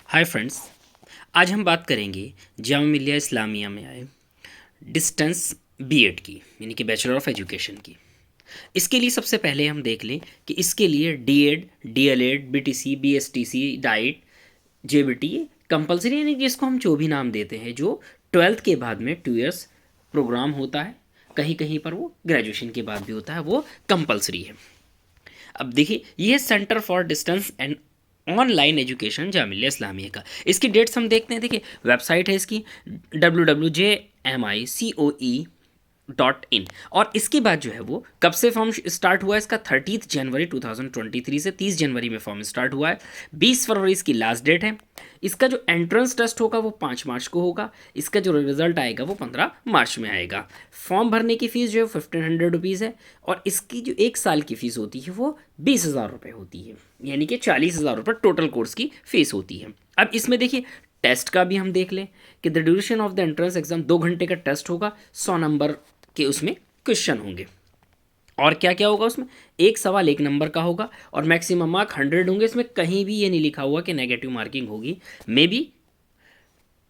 Hi friends, आज हम बात करेंगे जामिया मिलिया इस्लामिया में आए डिस्टेंस बीएड की, यानी कि बैचलर ऑफ एजुकेशन की। इसके लिए सबसे पहले हम देख लें कि इसके लिए DEd, DElEd, BTC, BSTC, DIET, JBT compulsory, यानी कि जिसको हम जो भी नाम देते हैं, जो 12th के बाद में 2 इयर्स प्रोग्राम होता है, कहीं कहीं पर वो ग्रेजुएशन के बाद भी होता है, वो कंपलसरी है। अब देखिए, ये centre for distance and online education Jamia Islamia का, इसकी डेट्स हम देखते हैं। देखिए, वेबसाइट है इसकी www.jmicoe.in। और इसके बाद जो है वो कब से फॉर्म स्टार्ट हुआ है इसका, 30 जनवरी 2023 से 30 जनवरी में फॉर्म स्टार्ट हुआ है। 20 फरवरी इसकी लास्ट डेट है। इसका जो एंट्रेंस टेस्ट होगा वो 5 मार्च को होगा। इसका जो रिजल्ट आएगा वो 15 मार्च में आएगा। फॉर्म भरने की फ़ीस जो है 1500 रुपीज़ है, और इसकी जो 1 साल की फ़ीस होती है वो 20,000 रुपये होती है, यानी कि 40,000 रुपये टोटल कोर्स की फ़ीस होती है। अब इसमें देखिए, टेस्ट का भी हम देख लें कि the duration of the entrance exam 2 घंटे का टेस्ट होगा। 100 नंबर के उसमें क्वेश्चन होंगे। और क्या क्या होगा उसमें, एक सवाल 1 नंबर का होगा, और मैक्सिमम मार्क 100 होंगे। इसमें कहीं भी ये नहीं लिखा हुआ कि नेगेटिव मार्किंग होगी, मे बी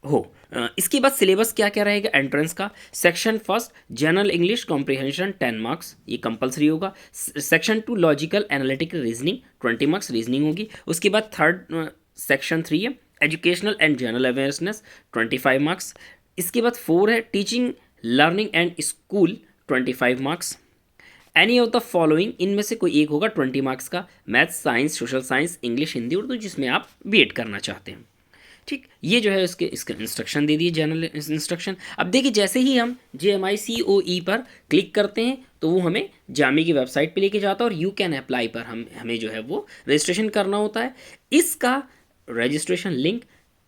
हो। इसके बाद सिलेबस क्या क्या रहेगा एंट्रेंस का। Section first general English comprehension 10 marks, ये कंपलसरी होगा। Section 2 logical analytical reasoning 20 marks, reasoning होगी। उसके बाद थर्ड सेक्शन 3 है educational and general awareness 25 marks. इसके बाद 4 है teaching learning and school 25 marks. Any of the following, इनमें से कोई एक होगा 20 मार्क्स का। Maths, science, social science, English, Hindi, Urdu, जिसमें आप बीएड करना चाहते हैं। ठीक, ये जो है इसके इंस्ट्रक्शन दे दिए, जनरल इंस्ट्रक्शन। अब देखिए, जैसे ही हम JMICOE पर क्लिक करते हैं तो वो हमें जामी की वेबसाइट पे लेके जाता है, और यू कैन अप्लाई पर हमें जो है वो रजिस्ट्रेशन करना होता है। इसका रजिस्ट्रेशन लिंक,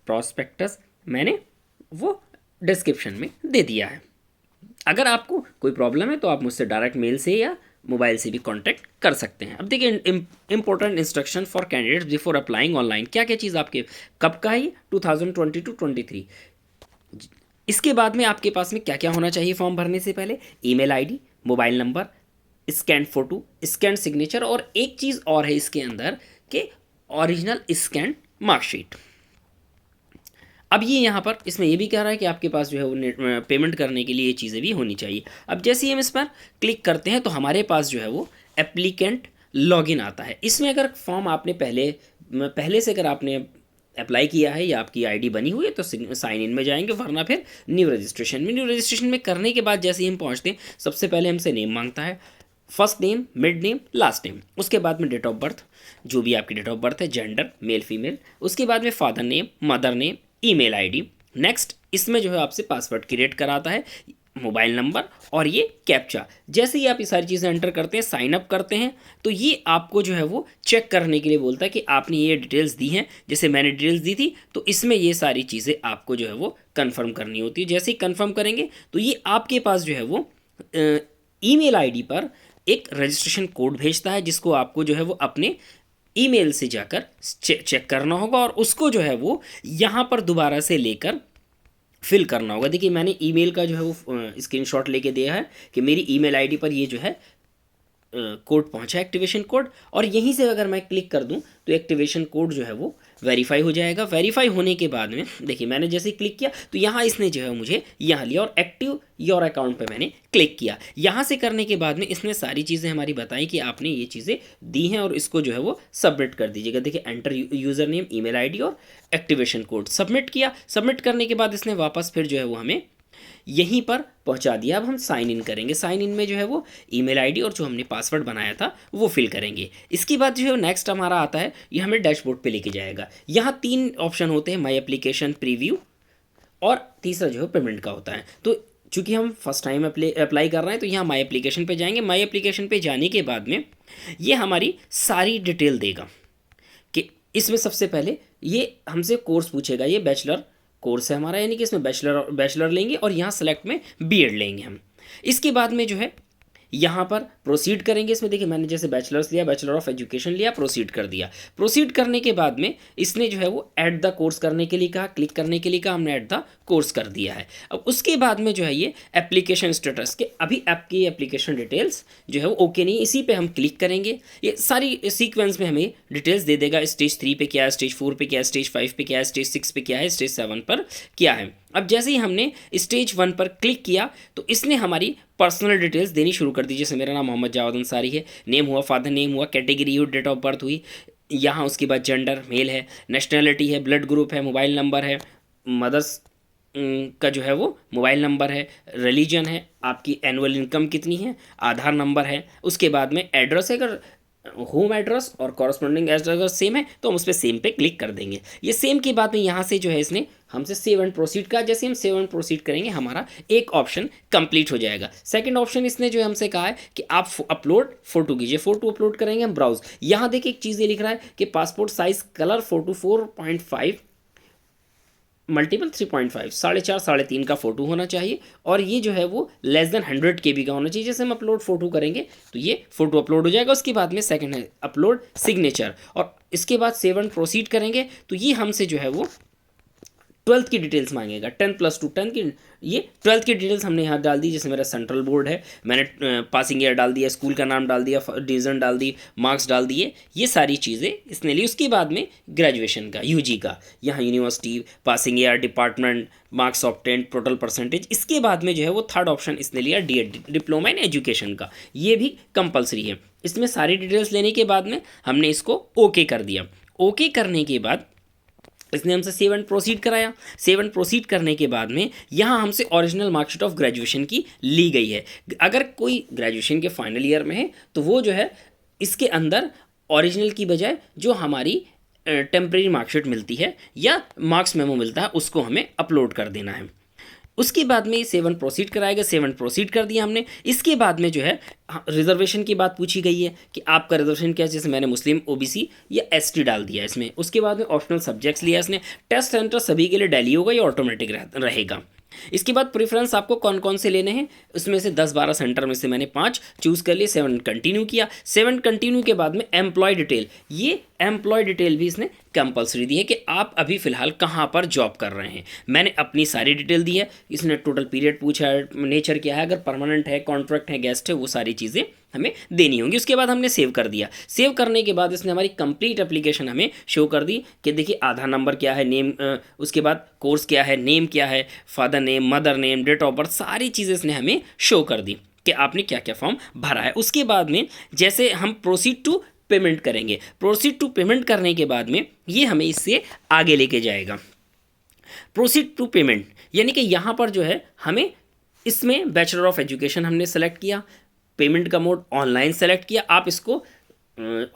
प्रॉस्पेक्टस मैंने वो डिस्क्रिप्शन में दे दिया है। अगर आपको कोई प्रॉब्लम है तो आप मुझसे डायरेक्ट मेल से या मोबाइल से भी कांटेक्ट कर सकते हैं। अब देखिए, important instruction for candidates before applying online, क्या क्या चीज़ आपके कब का है, 2022-23। इसके बाद में आपके पास में क्या क्या होना चाहिए फॉर्म भरने से पहले, email ID, mobile number, scan photo, scan signature, और एक चीज़ और है इसके अंदर कि ओरिजिनल स्कैन मार्कशीट। अब ये यहाँ पर इसमें ये भी कह रहा है कि आपके पास जो है वो पेमेंट करने के लिए ये चीज़ें भी होनी चाहिए। अब जैसे ही हम इस पर क्लिक करते हैं तो हमारे पास जो है वो एप्लीकेंट लॉगिन आता है। इसमें अगर फॉर्म आपने पहले से अगर आपने अप्लाई किया है या आपकी आईडी बनी हुई है तो साइन इन में जाएंगे, वरना फिर न्यू रजिस्ट्रेशन में करने के बाद जैसे ही हम पहुँचते हैं, सबसे पहले हमसे नेम मांगता है, first name, mid name, last name. उसके बाद में डेट ऑफ बर्थ, जो भी आपकी डेट ऑफ बर्थ है, जेंडर मेल फीमेल। उसके बाद में father name, mother name, email ID. Next, इसमें जो है आपसे पासवर्ड क्रिएट कराता है, मोबाइल नंबर और ये कैप्चा। जैसे ही आप ये सारी चीज़ें एंटर करते हैं, साइन अप करते हैं, तो ये आपको जो है वो चेक करने के लिए बोलता है कि आपने ये डिटेल्स दी हैं। जैसे मैंने डिटेल्स दी थी, तो इसमें ये सारी चीज़ें आपको जो है वो कंफर्म करनी होती है। जैसे ही कंफर्म करेंगे तो ये आपके पास जो है वो ईमेल आईडी पर एक रजिस्ट्रेशन कोड भेजता है, जिसको आपको जो है वो अपने ईमेल से जाकर चेक करना होगा, और उसको जो है वो यहाँ पर दोबारा से लेकर फिल करना होगा। देखिए, मैंने ईमेल का जो है वो स्क्रीनशॉट लेके दिया है कि मेरी ईमेल आईडी पर ये जो है कोड पहुंचा, एक्टिवेशन कोड। और यहीं से अगर मैं क्लिक कर दूं तो एक्टिवेशन कोड जो है वो वेरीफाई हो जाएगा। वेरीफाई होने के बाद में देखिए, मैंने जैसे ही क्लिक किया तो यहाँ इसने जो है मुझे यहाँ लिया, और एक्टिव योर अकाउंट पे मैंने क्लिक किया। यहाँ से करने के बाद में इसने सारी चीज़ें हमारी बताई कि आपने ये चीज़ें दी हैं, और इसको जो है वो सबमिट कर दीजिएगा। देखिए, enter user name, email ID और एक्टिवेशन कोड, सबमिट किया। सबमिट करने के बाद इसने वापस फिर जो है वो हमें यहीं पर पहुंचा दिया। अब हम साइन इन करेंगे। साइन इन में जो है वो ईमेल आईडी और जो हमने पासवर्ड बनाया था वो फिल करेंगे। इसके बाद जो है नेक्स्ट हमारा आता है, ये हमें डैशबोर्ड पे लेके जाएगा। यहाँ 3 ऑप्शन होते हैं, माई एप्लीकेशन, प्रीव्यू, और तीसरा जो है पेमेंट का होता है। तो चूंकि हम फर्स्ट टाइम अप्लाई कर रहे हैं तो यहाँ माई एप्लीकेशन पे जाएंगे। माई एप्लीकेशन पे जाने के बाद में ये हमारी सारी डिटेल देगा कि इसमें सबसे पहले ये हमसे कोर्स पूछेगा। ये बैचलर कोर्स है हमारा, यानी कि इसमें बैचलर लेंगे, और यहाँ सेलेक्ट में बीएड लेंगे हम। इसके बाद में जो है यहाँ पर प्रोसीड करेंगे। इसमें देखिए मैंने जैसे बैचलर्स लिया, बैचलर ऑफ एजुकेशन लिया, प्रोसीड कर दिया। प्रोसीड करने के बाद में इसने जो है वो ऐड द कोर्स करने के लिए कहा, क्लिक करने के लिए कहा, हमने ऐड द कोर्स कर दिया है। अब उसके बाद में जो है ये एप्लीकेशन स्टेटस के अभी आपकी एप्लीकेशन डिटेल्स जो है वो ओके नहीं, इसी पे हम क्लिक करेंगे। ये सारी सीक्वेंस में हमें डिटेल्स दे देगा, स्टेज 3 पे क्या है, स्टेज 4 पे क्या है, स्टेज 5 पे क्या है, स्टेज 6 पे क्या है, स्टेज 7 पर क्या है। अब जैसे ही हमने स्टेज 1 पर क्लिक किया तो इसने हमारी पर्सनल डिटेल्स देनी शुरू कर दी। जैसे मेरा नाम मोहम्मद जावेद अंसारी है, नेम हुआ, फादर नेम हुआ, कैटेगरी हुई, डेट ऑफ बर्थ हुई, यहाँ उसके बाद जेंडर मेल है, नेशनैलिटी है, ब्लड ग्रुप है, मोबाइल नंबर है, मदर्स का जो है वो मोबाइल नंबर है, रिलीजन है, आपकी एनुअल इनकम कितनी है, आधार नंबर है। उसके बाद में एड्रेस है, अगर होम एड्रेस और कॉरस्पॉन्डिंग एड्रेस अगर सेम है तो हम उस पर सेम पे क्लिक कर देंगे। ये सेम के बाद में यहाँ से जो है इसने हमसे सेव एंड प्रोसीड का, जैसे हम सेव एंड प्रोसीड करेंगे हमारा एक ऑप्शन कंप्लीट हो जाएगा। सेकंड ऑप्शन इसने जो हमसे कहा है कि आप अपलोड फोटो कीजिए, फोटो अपलोड करेंगे हम ब्राउज। यहाँ देखिए एक चीज़ ये लिख रहा है कि passport size colour photo 4.5 multiple 3.5 4.5 3.5 का फोटो होना चाहिए, और ये जो है वो लेस देन 100 KB का होना चाहिए। जैसे हम अपलोड फोटो करेंगे तो ये फोटो अपलोड हो जाएगा। उसके बाद में सेकंड है अपलोड सिग्नेचर, और इसके बाद सेव एंड प्रोसीड करेंगे तो ये हमसे जो है वो 12th की डिटेल्स मांगेगा, 10+2 10 की, ये 12th की डिटेल्स हमने यहाँ डाल दी। जैसे मेरा सेंट्रल बोर्ड है, मैंने पासिंग ईयर डाल दिया, स्कूल का नाम डाल दिया, डिवीज़न डाल दी, मार्क्स डाल दिए, ये सारी चीज़ें इसने ली। उसके बाद में ग्रेजुएशन का, यूजी का, यहाँ university, passing year, department, marks obtained, total percentage. इसके बाद में जो है वो थर्ड ऑप्शन इसने लिया डीएड, डिप्लोमा इन एजुकेशन का, ये भी कंपलसरी है। इसमें सारी डिटेल्स लेने के बाद में हमने इसको ओके कर दिया। ओके करने के बाद इसने हमसे सेव एंड प्रोसीड कराया। सेव एंड प्रोसीड करने के बाद में यहाँ हमसे ओरिजिनल मार्कशीट ऑफ ग्रेजुएशन की ली गई है। अगर कोई ग्रेजुएशन के फाइनल ईयर में है तो वो जो है इसके अंदर ओरिजिनल की बजाय जो हमारी टेम्प्रेरी मार्कशीट मिलती है या मार्क्स मेमो मिलता है उसको हमें अपलोड कर देना है। उसके बाद में 7 प्रोसीड कराएगा, 7 प्रोसीड कर दिया हमने। इसके बाद में जो है रिजर्वेशन की बात पूछी गई है कि आपका रिजर्वेशन क्या है, जैसे मैंने मुस्लिम, ओबीसी या एसटी डाल दिया इसमें। उसके बाद में ऑप्शनल सब्जेक्ट्स लिया इसने। टेस्ट सेंटर सभी के लिए दिल्ली होगा, ये ऑटोमेटिक रहेगा। इसके बाद प्रेफरेंस आपको कौन कौन से लेने हैं, उसमें से 10-12 सेंटर में से मैंने 5 चूज़ कर लिए, 7 कंटिन्यू किया। 7 कंटिन्यू के बाद में एम्प्लॉय डिटेल, ये एम्प्लॉय डिटेल भी इसने कंपलसरी दी है कि आप अभी फ़िलहाल कहाँ पर जॉब कर रहे हैं। मैंने अपनी सारी डिटेल दी है। इसने टोटल पीरियड पूछा है, नेचर क्या है, अगर परमानेंट है, कॉन्ट्रैक्ट है, गेस्ट है, वो सारी चीज़ें हमें देनी होंगी। उसके बाद हमने सेव कर दिया। सेव करने के बाद इसने हमारी कंप्लीट एप्लीकेशन हमें शो कर दी कि देखिए आधार नंबर क्या है, नेम, उसके बाद कोर्स क्या है, नेम क्या है, father name, mother name, date of birth, सारी चीज़ें इसने हमें शो कर दी कि आपने क्या क्या फॉर्म भरा है। उसके बाद में जैसे हम प्रोसीड टू पेमेंट करेंगे, प्रोसीड टू पेमेंट करने के बाद में ये हमें इससे आगे लेके जाएगा। प्रोसीड टू पेमेंट यानी कि यहाँ पर जो है हमें इसमें बैचलर ऑफ एजुकेशन हमने सेलेक्ट किया, पेमेंट का मोड ऑनलाइन सेलेक्ट किया। आप इसको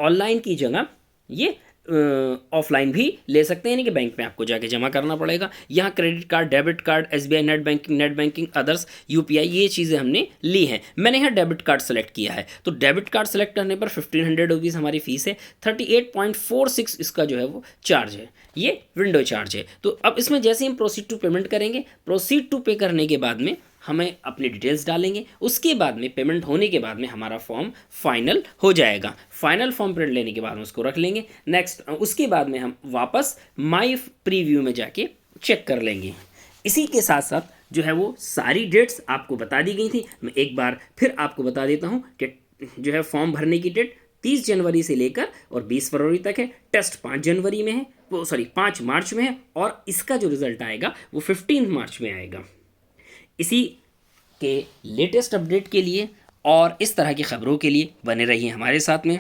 ऑनलाइन की जगह ये ऑफलाइन भी ले सकते हैं, यानी कि बैंक में आपको जाके जमा करना पड़ेगा। यहाँ credit card, debit card, SBI net banking, others, UPI, ये चीज़ें हमने ली हैं। मैंने यहाँ डेबिट कार्ड सेलेक्ट किया है, तो डेबिट कार्ड सेलेक्ट करने पर 1500 रुपीज़ हमारी फ़ीस है। 38.46 इसका जो है वो चार्ज है, ये विंडो चार्ज है। तो अब इसमें जैसे हम प्रोसीड टू पेमेंट करेंगे, प्रोसीड टू पे करने के बाद में हमें अपनी डिटेल्स डालेंगे। उसके बाद में पेमेंट होने के बाद में हमारा फॉर्म फाइनल हो जाएगा। फाइनल फॉर्म प्रिंट लेने के बाद में उसको रख लेंगे। नेक्स्ट उसके बाद में हम वापस माई प्रीव्यू में जाके चेक कर लेंगे। इसी के साथ साथ जो है वो सारी डेट्स आपको बता दी गई थी। मैं एक बार फिर आपको बता देता हूँ कि जो है फॉर्म भरने की डेट 30 जनवरी से लेकर और 20 फरवरी तक है। टेस्ट 5 जनवरी में है, वो 5 मार्च में है, और इसका जो रिजल्ट आएगा वो 15 मार्च में आएगा। इसी के लेटेस्ट अपडेट के लिए और इस तरह की खबरों के लिए बने रहिए हमारे साथ में।